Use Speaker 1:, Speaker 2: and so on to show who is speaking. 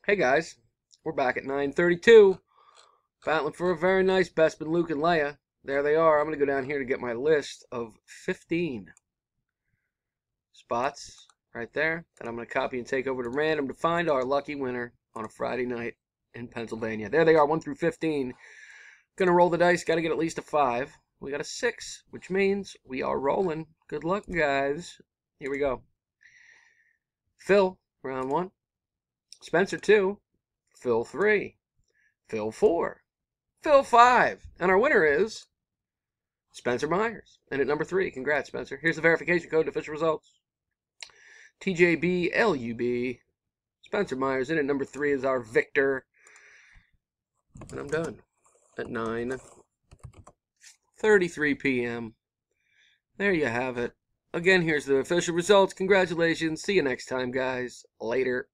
Speaker 1: Hey guys, we're back at 9:32, battling for a very nice Bespin, Luke, and Leia. There they are. I'm going to go down here to get my list of 15 spots right there that I'm going to copy and take over to random to find our lucky winner on a Friday night in Pennsylvania. There they are, 1 through 15. Going to roll the dice. Got to get at least a 5. We got a 6, which means we are rolling. Good luck, guys. Here we go. Phil, round 1. Spencer 2, Phil 3, Phil 4, Phil 5, and our winner is Spencer Myers. And at number 3, congrats, Spencer. Here's the verification code and official results. TJBLUB. Spencer Myers in at number 3 is our victor. And I'm done at 9:33 p.m. There you have it. Again, here's the official results. Congratulations. See you next time, guys. Later.